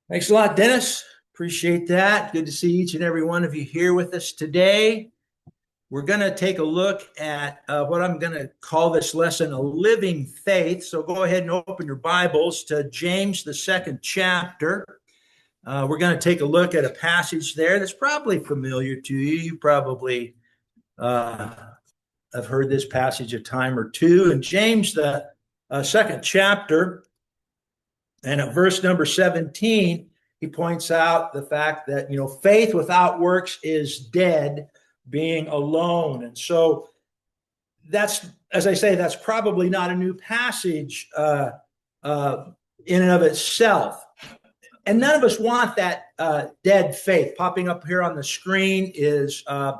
Thanks a lot, Dennis. Appreciate that. Good to see each and every one of you here with us today. We're going to take a look at what I'm going to call this lesson a living faith. So go ahead and open your Bibles to James, the second chapter. We're going to take a look at a passage there that's probably familiar to you. You probably have heard this passage a time or two. In James, the second chapter, and at verse number 17, he points out the fact that, faith without works is dead, being alone. And so that's, as I say, that's probably not a new passage in and of itself. And none of us want that dead faith. Popping up here on the screen is a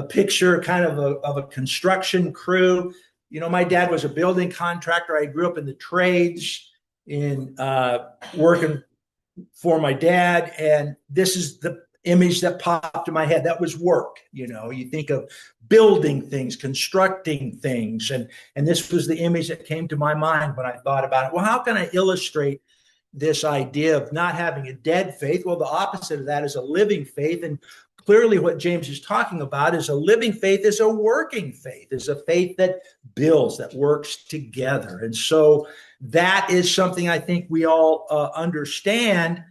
picture kind of a construction crew. My dad was a building contractor. I grew up in the trades in working for my dad, and this is the image that popped in my head. That was work. You think of building things, constructing things, and this was the image that came to my mind when I thought about it. Well, how can I illustrate this idea of not having a dead faith? Well, the opposite of that is a living faith. And clearly what James is talking about is a living faith is a working faith, is a faith that builds, that works together. And so that is something I think we all understand.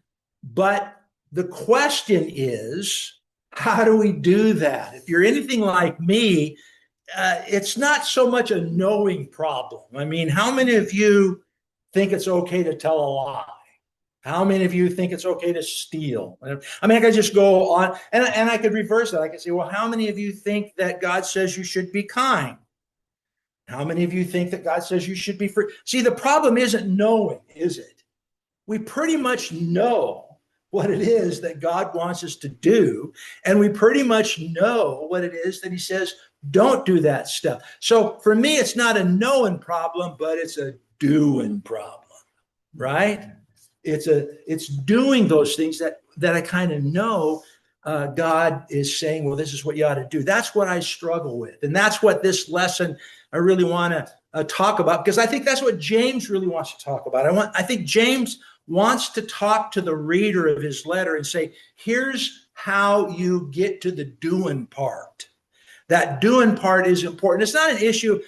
But the question is, how do we do that? If you're anything like me, it's not so much a knowing problem. I mean, how many of you think it's okay to tell a lie? How many of you think it's okay to steal? I mean, I could just go on, and I could reverse that. I could say, well, how many of you think that God says you should be kind? How many of you think that God says you should be free? See, the problem isn't knowing, is it? We pretty much know what it is that God wants us to do, and we pretty much know what it is that he says, don't do that stuff. So for me, it's not a knowing problem, but it's a doing problem, right? It's doing those things that I kind of know God is saying, well, this is what you ought to do. That's what I struggle with. And that's what this lesson I really want to talk about, because I think that's what James really wants to talk about. I think James wants to talk to the reader of his letter and say, here's how you get to the doing part. That doing part is important. It's not an issue.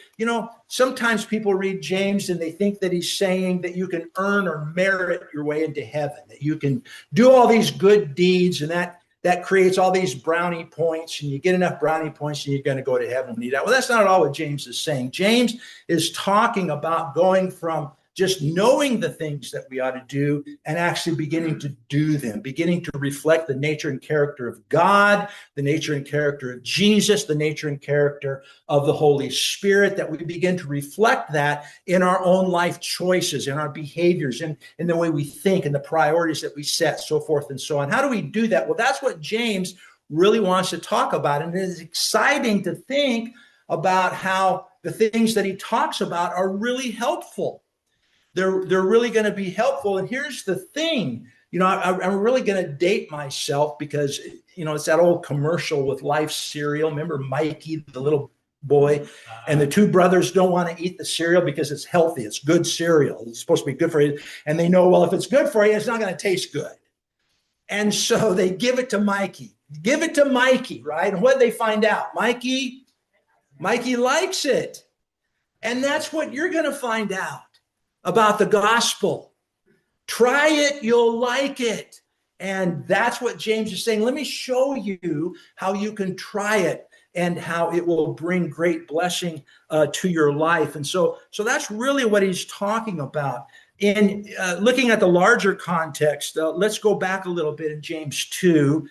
Sometimes people read James and they think that he's saying that you can earn or merit your way into heaven, that you can do all these good deeds, and that creates all these brownie points, and you get enough brownie points and you're going to go to heaven when you die. Well, that's not at all what James is saying. James is talking about going from just knowing the things that we ought to do and actually beginning to do them, beginning to reflect the nature and character of God, the nature and character of Jesus, the nature and character of the Holy Spirit, that we begin to reflect that in our own life choices, in our behaviors, in the way we think, and the priorities that we set, so forth and so on. How do we do that? Well, that's what James really wants to talk about. And it is exciting to think about how the things that he talks about are really helpful. They're really going to be helpful. And here's the thing, I'm really going to date myself because, it's that old commercial with Life cereal. Remember Mikey, the little boy, and the two brothers don't want to eat the cereal because it's healthy. It's good cereal. It's supposed to be good for you. And they know, well, if it's good for you, it's not going to taste good. And so they give it to Mikey. Give it to Mikey, right? And what did they find out? Mikey likes it. And that's what you're going to find out about the gospel. Try it, you'll like it. And that's what James is saying. Let me show you how you can try it and how it will bring great blessing to your life. And so that's really what he's talking about. In looking at the larger context, let's go back a little bit in James 2.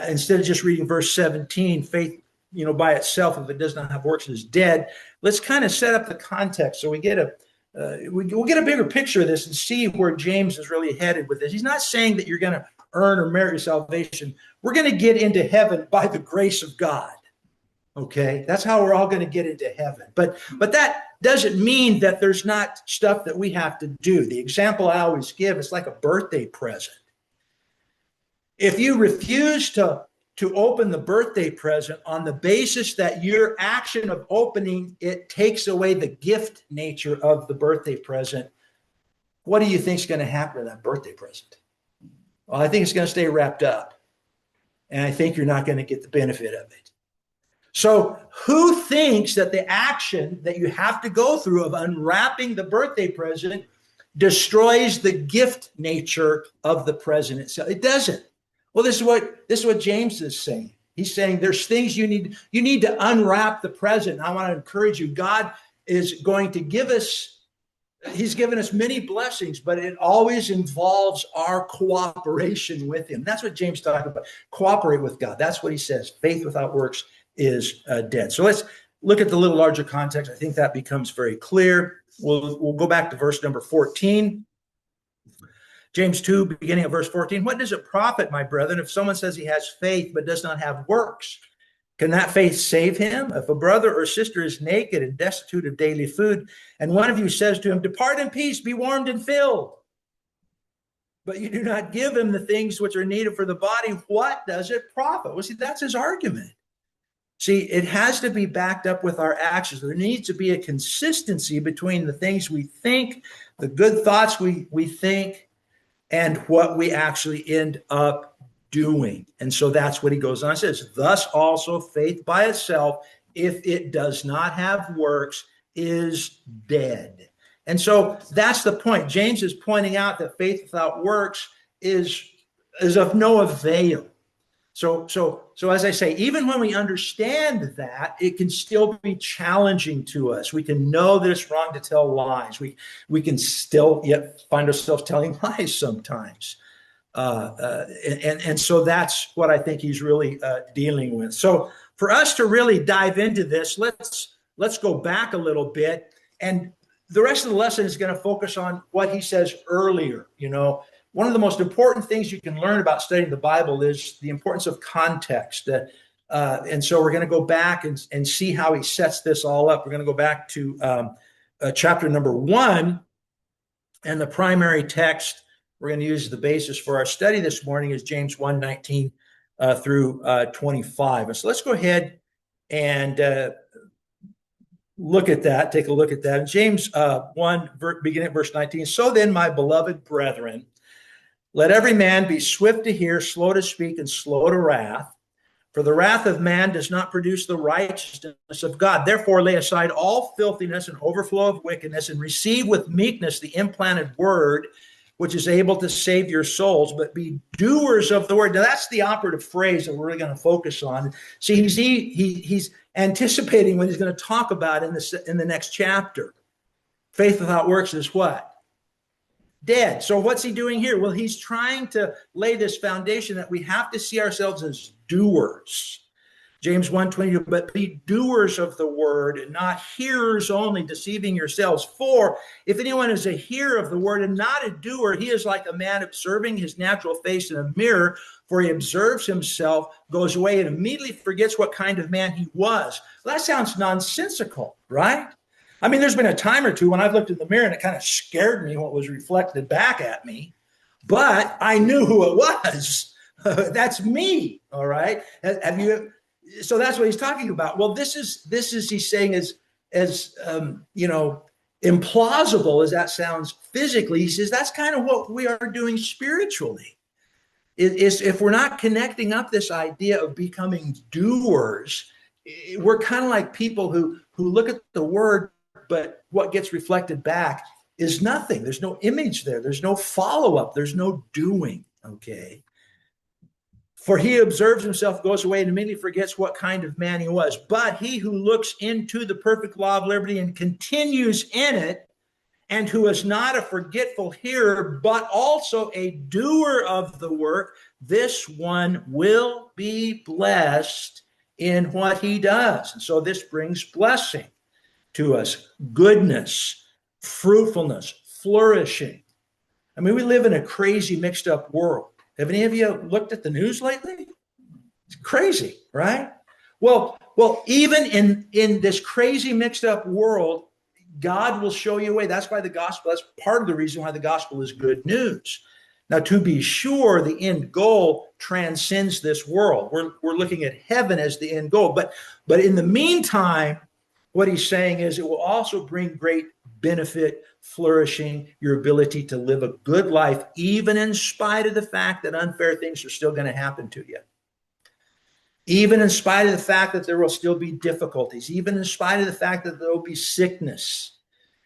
Instead of just reading verse 17, faith, by itself, if it does not have works, is dead. Let's kind of set up the context so we get we'll get a bigger picture of this and see where James is really headed with this. He's not saying that you're going to earn or merit your salvation. We're going to get into heaven by the grace of God. Okay, that's how we're all going to get into heaven. But that doesn't mean that there's not stuff that we have to do. The example I always give is like a birthday present. If you refuse to open the birthday present on the basis that your action of opening it takes away the gift nature of the birthday present, what do you think is going to happen to that birthday present? Well, I think it's going to stay wrapped up. And I think you're not going to get the benefit of it. So who thinks that the action that you have to go through of unwrapping the birthday present destroys the gift nature of the present itself? It doesn't. Well, this is what James is saying. He's saying there's things you need to unwrap the present. I want to encourage you. God is going to give us, he's given us many blessings, but it always involves our cooperation with him. That's what James talked about. Cooperate with God. That's what he says. Faith without works is dead. So let's look at the little larger context. I think that becomes very clear. We'll go back to verse number 14. James 2, beginning of verse 14. What does it profit, my brethren, if someone says he has faith but does not have works? Can that faith save him? If a brother or sister is naked and destitute of daily food, and one of you says to him, depart in peace, be warmed and filled, but you do not give him the things which are needed for the body, what does it profit? Well, see, that's his argument. See, it has to be backed up with our actions. There needs to be a consistency between the things we think, the good thoughts we think, and what we actually end up doing. And so that's what he goes on and says. Thus also faith by itself, if it does not have works, is dead. And so that's the point. James is pointing out that faith without works is of no avail. So as I say, even when we understand that, it can still be challenging to us. We can know that it's wrong to tell lies. We can still yet find ourselves telling lies sometimes. And so that's what I think he's really dealing with. So for us to really dive into this, let's go back a little bit. And the rest of the lesson is going to focus on what he says earlier. You know, one of the most important things you can learn about studying the Bible is the importance of context. And so we're going to go back and see how he sets this all up. We're going to go back to chapter number 1, and the primary text we're going to use as the basis for our study this morning is James 1:19 through 25. And so let's go ahead and look at that, take a look at that. In James 1, beginning at verse 19, so then, my beloved brethren, let every man be swift to hear, slow to speak, and slow to wrath. For the wrath of man does not produce the righteousness of God. Therefore, lay aside all filthiness and overflow of wickedness, and receive with meekness the implanted word, which is able to save your souls, but be doers of the word. Now, that's the operative phrase that we're really going to focus on. See, he's anticipating what he's going to talk about in the next chapter. Faith without works is what? Dead. So what's he doing here? Well, he's trying to lay this foundation that we have to see ourselves as doers. James 1:22, but be doers of the word and not hearers only, deceiving yourselves. For if anyone is a hearer of the word and not a doer, he is like a man observing his natural face in a mirror, for he observes himself, goes away, and immediately forgets what kind of man he was. Well, that sounds nonsensical, right? I mean, there's been a time or two when I've looked in the mirror and it kind of scared me what was reflected back at me, but I knew who it was. That's me, all right? Have you? So that's what he's talking about. Well, this is he's saying as implausible as that sounds physically. He says that's kind of what we are doing spiritually. Is if we're not connecting up this idea of becoming doers, we're kind of like people who look at the word, but what gets reflected back is nothing. There's no image there. There's no follow-up. There's no doing, okay? For he observes himself, goes away, and immediately forgets what kind of man he was. But he who looks into the perfect law of liberty and continues in it, and who is not a forgetful hearer, but also a doer of the work, this one will be blessed in what he does. And so this brings blessing to us, goodness, fruitfulness, flourishing. I mean, we live in a crazy, mixed up world. Have any of you looked at the news lately? It's crazy, right? Well, even in this crazy, mixed up world, God will show you a way. That's why the gospel, that's part of the reason why the gospel is good news. Now, to be sure, the end goal transcends this world. We're looking at heaven as the end goal. But in the meantime, what he's saying is it will also bring great benefit, flourishing, your ability to live a good life, even in spite of the fact that unfair things are still going to happen to you. Even in spite of the fact that there will still be difficulties, even in spite of the fact that there will be sickness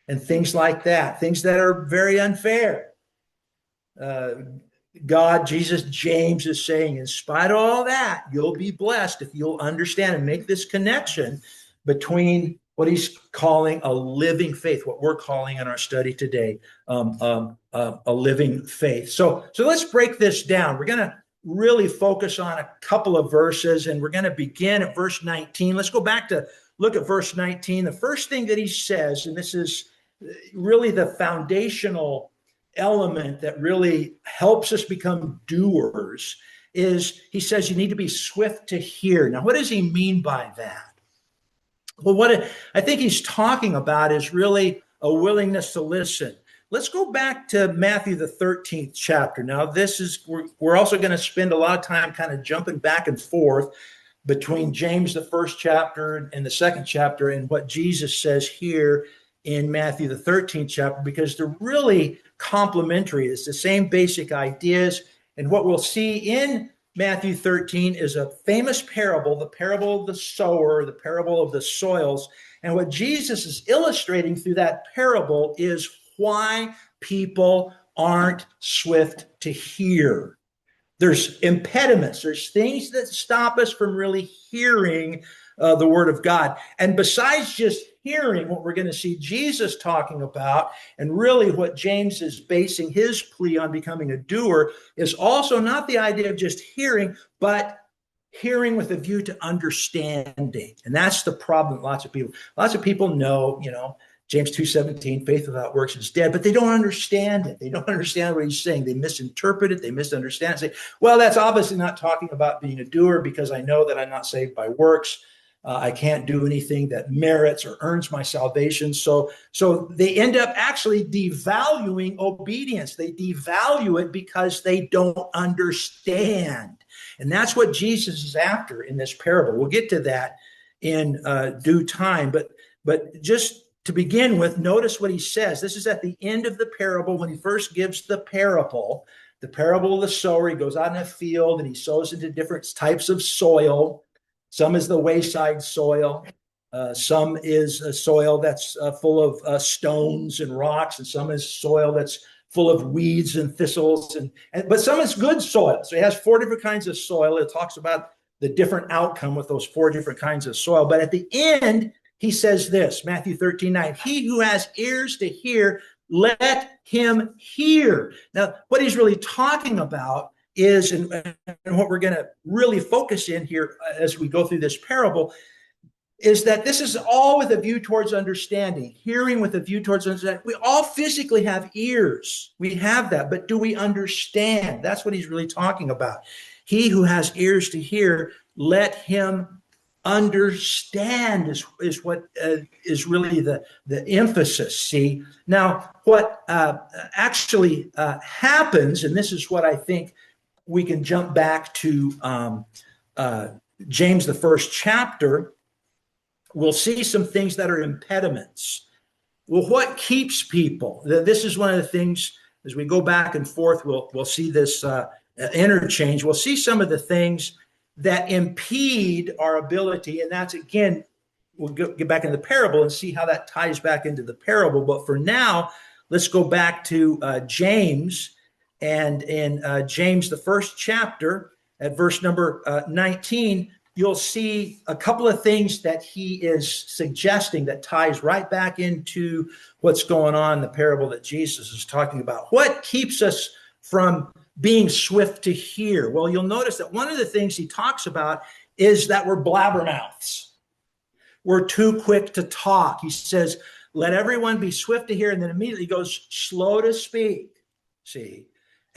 and things like that, things that are very unfair. God, Jesus, James is saying, in spite of all that, you'll be blessed if you'll understand and make this connection between what he's calling a living faith, what we're calling in our study today, a living faith. So let's break this down. We're going to really focus on a couple of verses, and we're going to begin at verse 19. Let's go back to look at verse 19. The first thing that he says, and this is really the foundational element that really helps us become doers, is he says you need to be swift to hear. Now, what does he mean by that? Well, what I think he's talking about is really a willingness to listen. Let's go back to Matthew, the 13th chapter. Now, we're also going to spend a lot of time kind of jumping back and forth between James, the first chapter, and the second chapter, and what Jesus says here in Matthew, the 13th chapter, because they're really complementary. It's the same basic ideas. And what we'll see in Matthew 13 is a famous parable, the parable of the sower, the parable of the soils. And what Jesus is illustrating through that parable is why people aren't swift to hear. There's impediments. There's things that stop us from really hearing the word of God. And besides just hearing, what we're going to see Jesus talking about, and really what James is basing his plea on becoming a doer, is also not the idea of just hearing, but hearing with a view to understanding. And that's the problem. Lots of people know, James 2:17, faith without works is dead, but they don't understand it. They don't understand what he's saying. They misinterpret it. They misunderstand it. Say, well, that's obviously not talking about being a doer, because I know that I'm not saved by works. I can't do anything that merits or earns my salvation. So they end up actually devaluing obedience. They devalue it because they don't understand. And that's what Jesus is after in this parable. We'll get to that in due time. But just to begin with, notice what he says. This is at the end of the parable when he first gives the parable of the sower. He goes out in a field and he sows into different types of soil. Some is the wayside soil. Some is a soil that's full of stones and rocks, and some is soil that's full of weeds and thistles. But some is good soil. So he has 4 different kinds of soil. It talks about the different outcome with those 4 different kinds of soil. But at the end, he says this, Matthew 13:9, he who has ears to hear, let him hear. Now, what he's really talking about is, and what we're going to really focus in here as we go through this parable, is that this is all with a view towards understanding, hearing with a view towards understanding. We all physically have ears. We have that, but do we understand? That's what he's really talking about. He who has ears to hear, let him understand is what is really the emphasis. See, now what actually happens, and this is what I think we can jump back to James, the first chapter. We'll see some things that are impediments. Well, what keeps people? This is one of the things, as we go back and forth, we'll see this interchange. We'll see some of the things that impede our ability. And that's, again, we'll get back into the parable and see how that ties back into the parable. But for now, let's go back to James. And in James, the first chapter, at verse number 19, you'll see a couple of things that he is suggesting that ties right back into what's going on in the parable that Jesus is talking about. What keeps us from being swift to hear? Well, you'll notice that one of the things he talks about is that we're blabbermouths. We're too quick to talk. He says, let everyone be swift to hear, and then immediately goes slow to speak. See?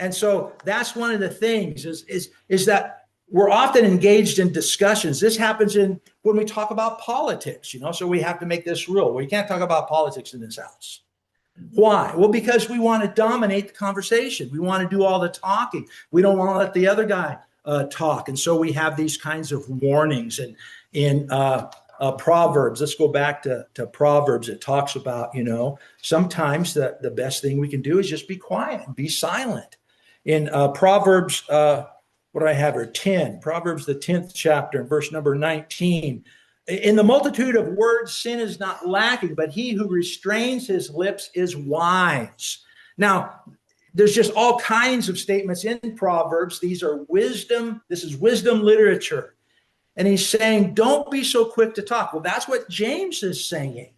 And so that's one of the things is that we're often engaged in discussions. This happens when we talk about politics, so we have to make this rule. We can't talk about politics in this house. Why? Well, because we want to dominate the conversation. We want to do all the talking. We don't want to let the other guy talk. And so we have these kinds of warnings. And in Proverbs. Let's go back to Proverbs. It talks about, sometimes the best thing we can do is just be quiet and be silent. In Proverbs, what do I have here? 10, Proverbs, the 10th chapter, verse number 19. In the multitude of words, sin is not lacking, but he who restrains his lips is wise. Now, there's just all kinds of statements in Proverbs. These are wisdom. This is wisdom literature. And he's saying, don't be so quick to talk. Well, that's what James is saying.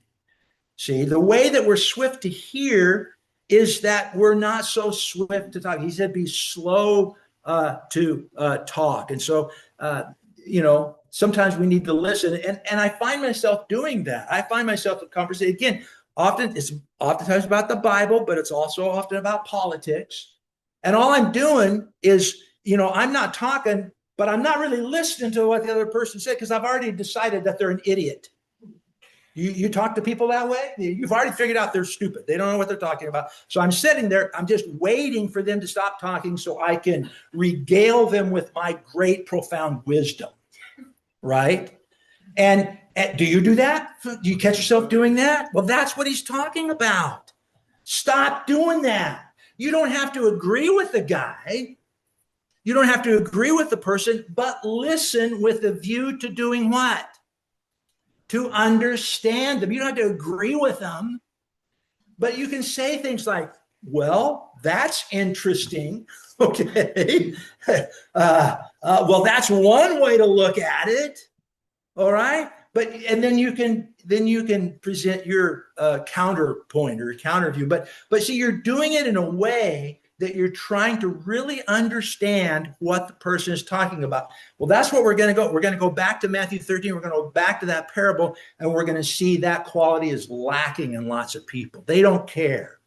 See, the way that we're swift to hear is that we're not so swift to talk. He said, be slow to talk. And so, sometimes we need to listen. And I find myself doing that. I find myself in conversation. Again, it's oftentimes about the Bible, but it's also often about politics. And all I'm doing is, I'm not talking, but I'm not really listening to what the other person said because I've already decided that they're an idiot. You talk to people that way, you've already figured out they're stupid. They don't know what they're talking about. So I'm sitting there, I'm just waiting for them to stop talking so I can regale them with my great, profound wisdom, right? And do you do that? Do you catch yourself doing that? Well, that's what he's talking about. Stop doing that. You don't have to agree with the guy. You don't have to agree with the person, but listen with a view to doing what? To understand them. You don't have to agree with them, but you can say things like, well, that's interesting. Okay. Well, that's one way to look at it. All right. And then you can present your counterpoint or counter view. But see, you're doing it in a way that you're trying to really understand what the person is talking about. Well, that's what we're going to go. We're going to go back to Matthew 13. We're going to go back to that parable, and we're going to see that quality is lacking in lots of people. They don't care.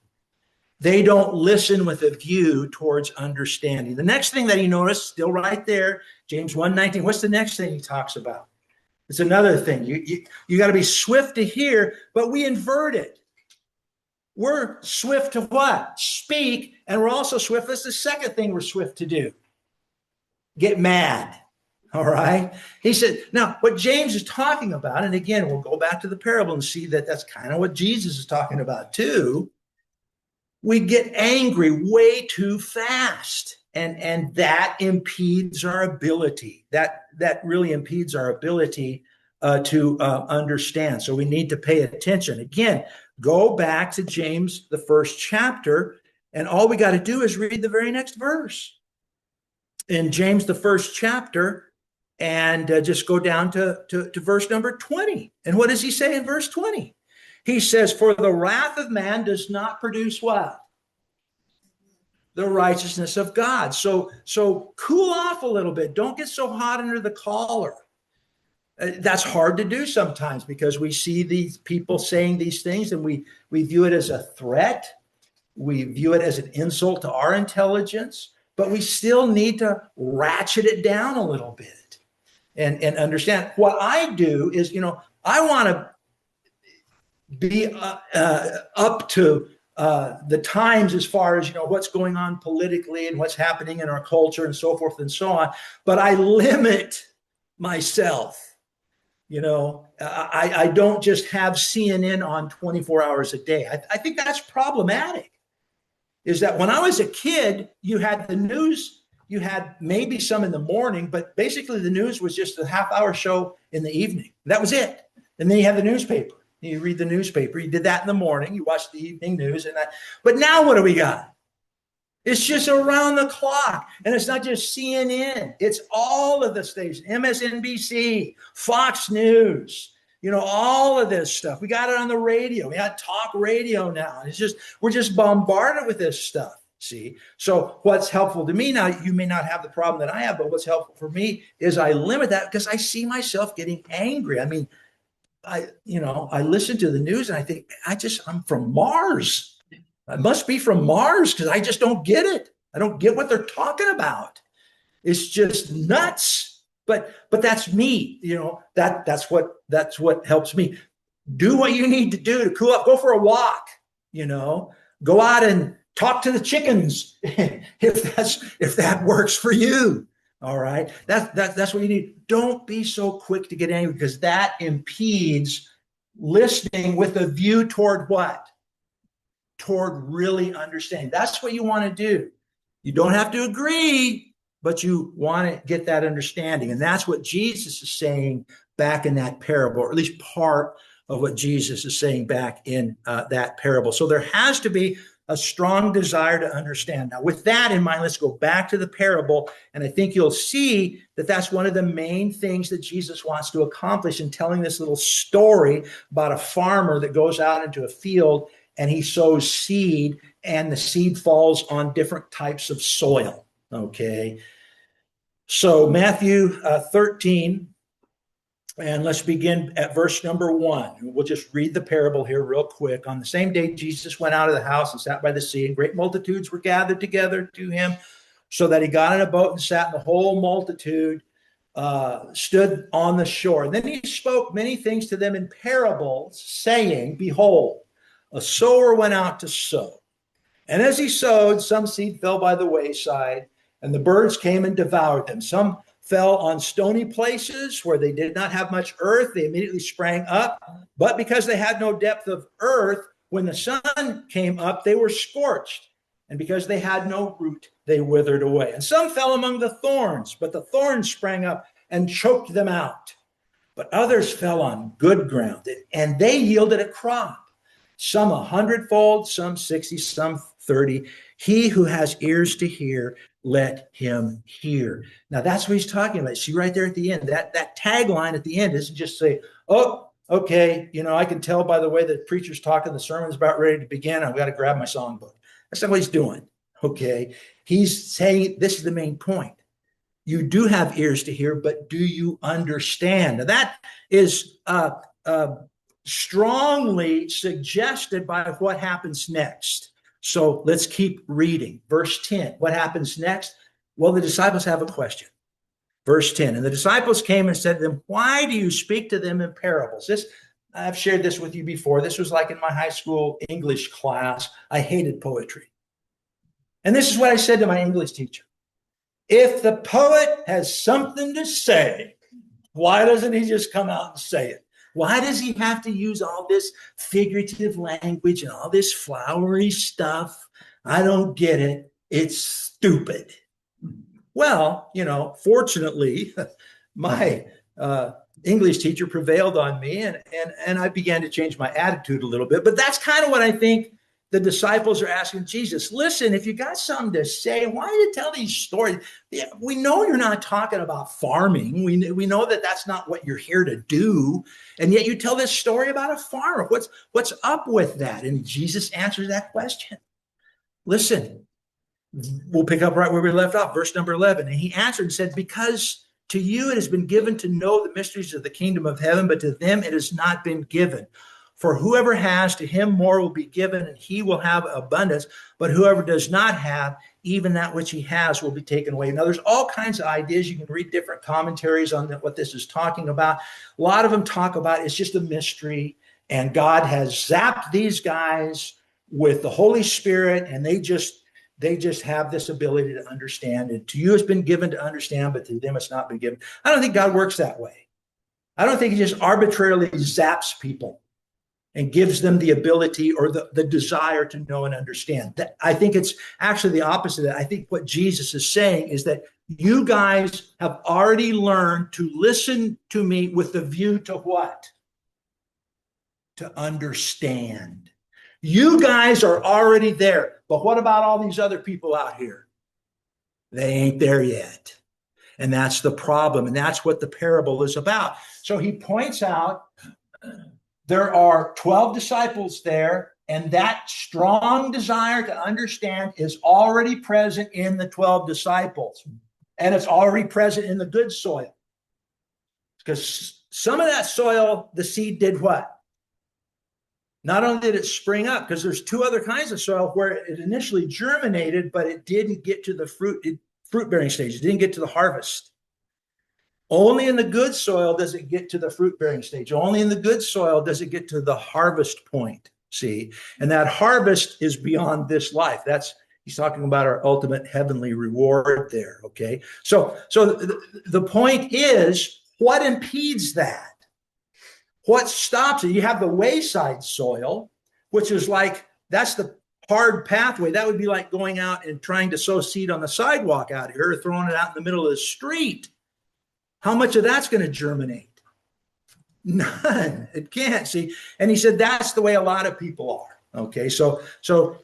They don't listen with a view towards understanding. The next thing that he noticed, still right there, James 1:19. What's the next thing he talks about? It's another thing. You got to be swift to hear, but we invert it. We're swift to what? Speak, and we're also swift. That's the second thing we're swift to do. Get mad. All right. He said, now what James is talking about, and again, we'll go back to the parable and see that that's kind of what Jesus is talking about too. We get angry way too fast. And that impedes our ability. That really impedes our ability to understand. So we need to pay attention. Again, go back to James, the first chapter, and all we got to do is read the very next verse. In James, the first chapter, and just go down to verse number 20. And what does he say in verse 20? He says, for the wrath of man does not produce what? The righteousness of God. So cool off a little bit. Don't get so hot under the collar. That's hard to do sometimes because we see these people saying these things and we view it as a threat. We view it as an insult to our intelligence, but we still need to ratchet it down a little bit and understand. What I do is, I want to be up to the times as far as, what's going on politically and what's happening in our culture and so forth and so on. But I limit myself. I don't just have CNN on 24 hours a day. I think that's problematic. Is that when I was a kid, you had the news, you had maybe some in the morning, but basically the news was just a half-hour show in the evening. That was it. And then you had the newspaper. You read the newspaper. You did that in the morning. You watched the evening news. But now what do we got? It's just around the clock. And it's not just CNN. It's all of the stations, MSNBC, Fox News, all of this stuff. We got it on the radio. We got talk radio now. We're just bombarded with this stuff. See? So what's helpful to me now, you may not have the problem that I have, but what's helpful for me is I limit that because I see myself getting angry. I mean, I listen to the news and I think, I'm from Mars. I must be from Mars because I just don't get it. I don't get what they're talking about. It's just nuts. But that's me. That's what helps me. Do what you need to do to cool up. Go for a walk. Go out and talk to the chickens if that works for you. All right. That's what you need. Don't be so quick to get angry, because that impedes listening with a view toward what? Toward really understanding. That's what you want to do. You don't have to agree, but you want to get that understanding. And that's what Jesus is saying back in that parable, or at least part of what Jesus is saying back in that parable. So there has to be a strong desire to understand. Now, with that in mind, let's go back to the parable. And I think you'll see that that's one of the main things that Jesus wants to accomplish in telling this little story about a farmer that goes out into a field and he sows seed, and the seed falls on different types of soil. Okay. So Matthew 13, and let's begin at verse number 1. We'll just read the parable here real quick. On the same day, Jesus went out of the house and sat by the sea, and great multitudes were gathered together to him, so that he got in a boat and sat, and the whole multitude stood on the shore. And then he spoke many things to them in parables, saying, behold, a sower went out to sow. And as he sowed, some seed fell by the wayside, and the birds came and devoured them. Some fell on stony places where they did not have much earth. They immediately sprang up, but because they had no depth of earth, when the sun came up, they were scorched. And because they had no root, they withered away. And some fell among the thorns, but the thorns sprang up and choked them out. But others fell on good ground, and they yielded a crop, some 100-fold, some 60, some 30. He who has ears to hear, let him hear. Now that's what he's talking about. See right there at the end, that tagline at the end isn't just say, oh, okay, I can tell by the way the preacher's talking, the sermon's about ready to begin, I've got to grab my songbook. That's not what he's doing. Okay. He's saying this is the main point. You do have ears to hear, but do you understand? Now that is strongly suggested by what happens next. So let's keep reading. Verse 10, what happens next? Well, the disciples have a question. Verse 10, and the disciples came and said to them, why do you speak to them in parables? I've shared this with you before. This was like in my high school English class. I hated poetry. And this is what I said to my English teacher. If the poet has something to say, why doesn't he just come out and say it? Why does he have to use all this figurative language and all this flowery stuff? I don't get it. It's stupid. Well, fortunately, my English teacher prevailed on me, and I began to change my attitude a little bit. But that's kind of what I think the disciples are asking Jesus. Listen, if you got something to say, why do you tell these stories? Yeah, we know you're not talking about farming. We know that that's not what you're here to do. And yet you tell this story about a farmer. What's up with that? And Jesus answers that question. Listen, we'll pick up right where we left off, verse number 11. And he answered and said, because to you it has been given to know the mysteries of the kingdom of heaven, but to them it has not been given. For whoever has, to him more will be given, and he will have abundance. But whoever does not have, even that which he has will be taken away. Now, there's all kinds of ideas. You can read different commentaries on what this is talking about. A lot of them talk about it's just a mystery, and God has zapped these guys with the Holy Spirit, and they just have this ability to understand. And to you it's been given to understand, but to them it's not been given. I don't think God works that way. I don't think he just arbitrarily zaps people and gives them the ability or the desire to know and understand. I think it's actually the opposite of that. I think what Jesus is saying is that you guys have already learned to listen to me with the view to what? To understand. You guys are already there. But what about all these other people out here? They ain't there yet. And that's the problem. And that's what the parable is about. So he points out there are 12 disciples there, and that strong desire to understand is already present in the 12 disciples. And it's already present in the good soil. Because some of that soil, the seed did what? Not only did it spring up, because there's two other kinds of soil where it initially germinated, but it didn't get to the fruit-bearing stage. It didn't get to the harvest. Only in the good soil does it get to the fruit-bearing stage. Only in the good soil does it get to the harvest point, see? And that harvest is beyond this life. That's He's talking about our ultimate heavenly reward there. Okay. So the point is, what impedes that? What stops it? You have the wayside soil, which is like, that's the hard pathway. That would be like going out and trying to sow seed on the sidewalk out here, or throwing it out in the middle of the street. How much of that's going to germinate? None. It can't. See, and he said that's the way a lot of people are. Okay, so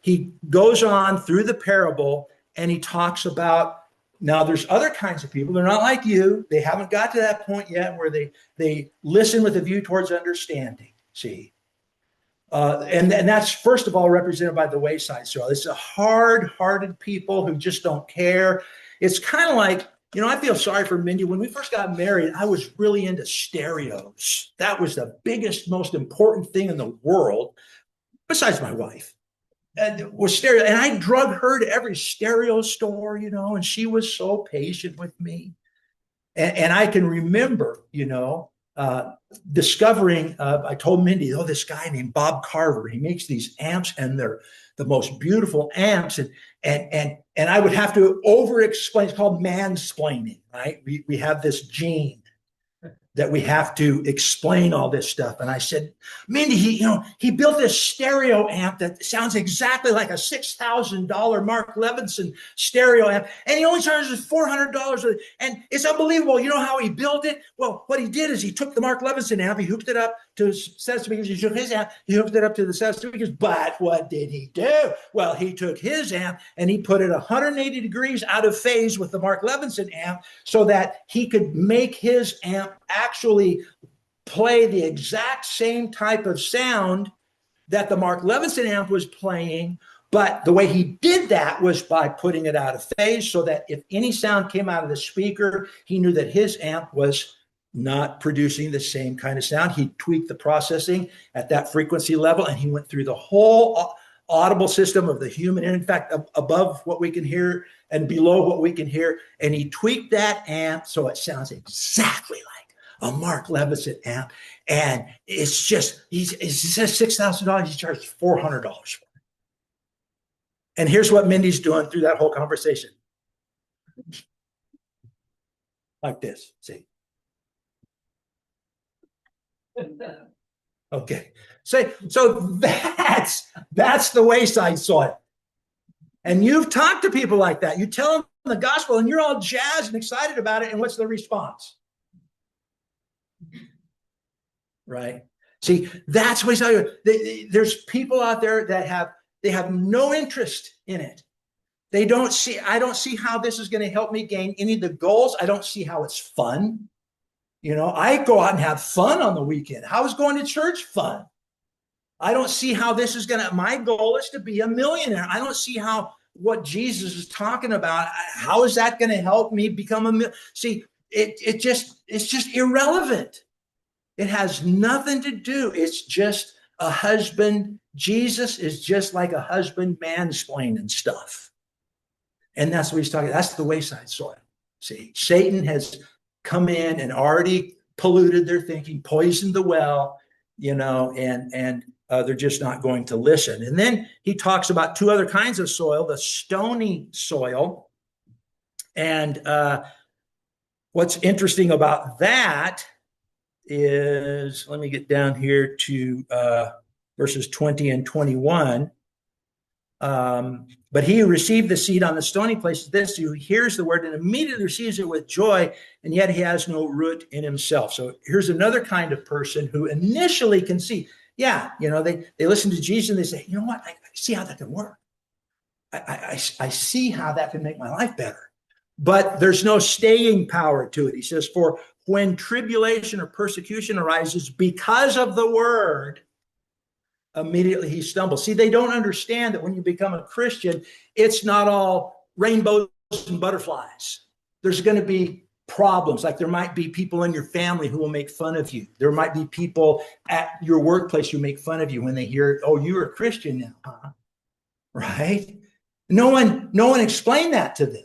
he goes on through the parable and he talks about, now there's other kinds of people. They're not like you. They haven't got to that point yet where they listen with a view towards understanding. See, and that's first of all represented by the wayside soil. It's a hard-hearted people who just don't care. It's kind of like, I feel sorry for Mindy. When we first got married, I was really into stereos. That was the biggest, most important thing in the world, besides my wife. And was stereo, and I drug her to every stereo store, and she was so patient with me. And I can remember, discovering, I told Mindy, this guy named Bob Carver, he makes these amps, and they're the most beautiful amps. And I would have to over-explain. It's called mansplaining, right? We have this gene that we have to explain all this stuff. And I said, Mindy, he built this stereo amp that sounds exactly like a $6,000 Mark Levinson stereo amp, and he only charges $400. And it's unbelievable. You know how he built it? Well, what he did is he took the Mark Levinson amp, he hooked it up to his set of speakers, he took his amp, he hooked it up to the set of speakers. But what did he do? Well, he took his amp and he put it 180 degrees out of phase with the Mark Levinson amp so that he could make his amp actually play the exact same type of sound that the Mark Levinson amp was playing. But the way he did that was by putting it out of phase so that if any sound came out of the speaker, he knew that his amp was not producing the same kind of sound. He tweaked the processing at that frequency level, and he went through the whole audible system of the human, and in fact, above what we can hear and below what we can hear. And he tweaked that amp so it sounds exactly like a Mark Levinson amp. And it's just, he says $6,000, he charges $400 for it. And here's what Mindy's doing through that whole conversation. Like this, see? Okay. So that's the wayside soil. And you've talked to people like that. You tell them the gospel and you're all jazzed and excited about it. And what's the response? Right. See, that's what he's talking about. There's people out there that have no interest in it. I don't see how this is going to help me gain any of the goals. I don't see how it's fun. I go out and have fun on the weekend. How is going to church fun? I don't see how this is my goal is to be a millionaire. I don't see how what Jesus is talking about, how is that going to help me become a millionaire? See, it's just irrelevant. It has nothing to do. It's just a husband. Jesus is just like a husband mansplaining stuff. And that's what he's talking about. That's the wayside soil. See, Satan has come in and already polluted their thinking, poisoned the well, and they're just not going to listen. And then he talks about two other kinds of soil, the stony soil. And what's interesting about that is, let me get down here to verses 20 and 21. But he who received the seed on the stony place is this, who hears the word and immediately receives it with joy, and yet he has no root in himself. So here's another kind of person who initially can see, they listen to Jesus and they say, you know what, I see how that can work. I see how that can make my life better. But there's no staying power to it. He says, for when tribulation or persecution arises because of the word, immediately he stumbles. See, they don't understand that when you become a Christian, it's not all rainbows and butterflies. There's going to be problems. Like there might be people in your family who will make fun of you. There might be people at your workplace who make fun of you when they hear, oh, you're a Christian now, huh? Right? No one explained that to them.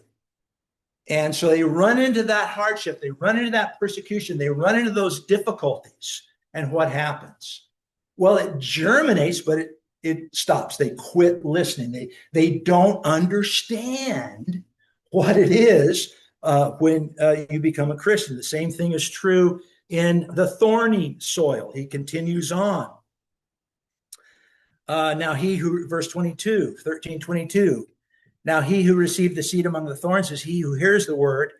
And so they run into that hardship. They run into that persecution. They run into those difficulties. And what happens? Well, it germinates, but it stops. They quit listening. They don't understand what it is when you become a Christian. The same thing is true in the thorny soil. He continues on. Now he who, verse 22, 13:22. Now he who received the seed among the thorns is he who hears the word,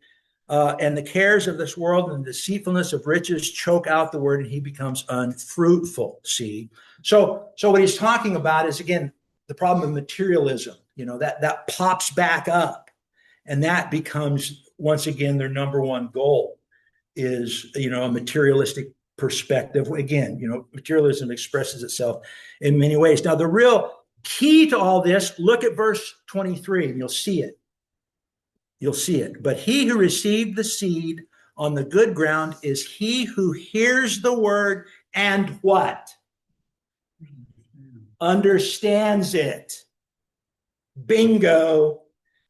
and the cares of this world and the deceitfulness of riches choke out the word, and he becomes unfruitful. See, so what he's talking about is, again, the problem of materialism. That pops back up, and that becomes once again their number one goal is a materialistic perspective. Again, materialism expresses itself in many ways. Now, the real key to all this, look at verse 23, and you'll see it. You'll see it. But he who received the seed on the good ground is he who hears the word and what? Understands it. Bingo.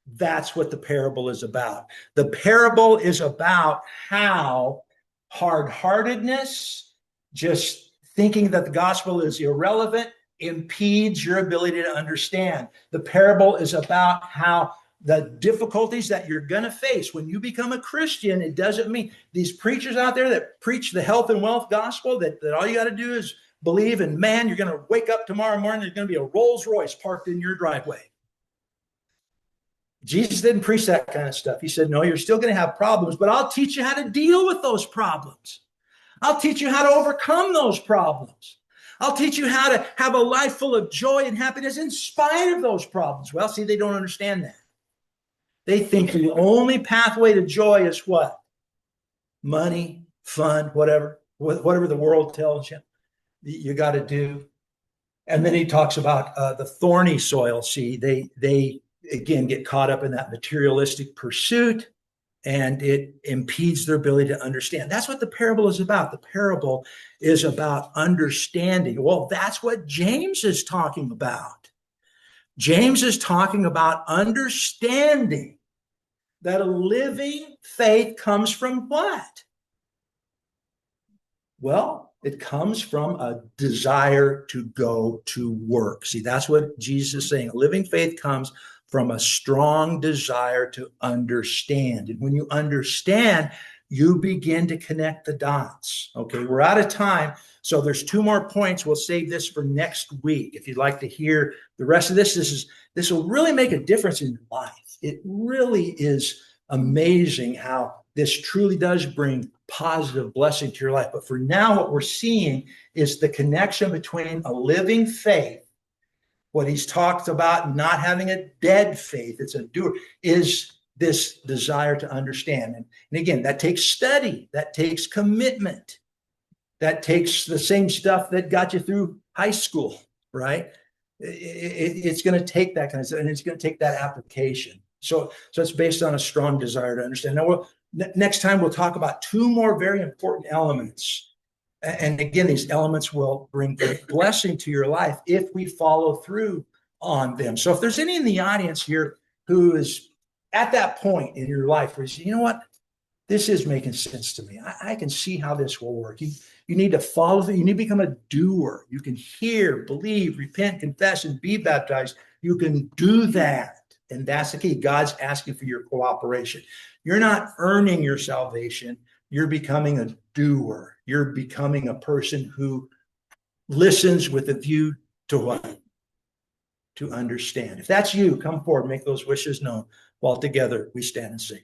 That's what the parable is about. The parable is about how hard-heartedness, just thinking that the gospel is irrelevant, impedes your ability to understand. The parable is about how the difficulties that you're going to face when you become a Christian. It doesn't mean these preachers out there that preach the health and wealth gospel, that all you got to do is believe, and man, you're going to wake up tomorrow morning, there's going to be a Rolls Royce parked in your driveway. Jesus didn't preach that kind of stuff. He said, no, you're still going to have problems, but I'll teach you how to deal with those problems. I'll teach you how to overcome those problems. I'll teach you how to have a life full of joy and happiness in spite of those problems. Well, see, they don't understand that. They think the only pathway to joy is what? Money, fun, whatever the world tells you got to do. And then he talks about the thorny soil. See, they again get caught up in that materialistic pursuit, and it impedes their ability to understand. That's what the parable is about. The parable is about understanding. Well, that's what James is talking about. James is talking about understanding that a living faith comes from what? Well, it comes from a desire to go to work. See, that's what Jesus is saying. A living faith comes from a strong desire to understand. And when you understand, you begin to connect the dots. Okay, we're out of time. So there's 2 more points. We'll save this for next week. If you'd like to hear the rest of this, this will really make a difference in your life. It really is amazing how this truly does bring positive blessing to your life. But for now, what we're seeing is the connection between a living faith, what he's talked about, not having a dead faith, it's a doer, is this desire to understand. And again, that takes study, that takes commitment, that takes the same stuff that got you through high school, right? It's going to take that kind of stuff, and it's going to take that application. So it's based on a strong desire to understand. Now, next time we'll talk about 2 more very important elements. And again, these elements will bring great blessing to your life if we follow through on them. So if there's any in the audience here who is at that point in your life where you say, you know what, this is making sense to me. I can see how this will work. You need to follow through. You need to become a doer. You can hear, believe, repent, confess, and be baptized. You can do that. And that's the key. God's asking for your cooperation. You're not earning your salvation. You're becoming a doer. You're becoming a person who listens with a view to what? To understand. If that's you, come forward, make those wishes known. While together we stand and sing.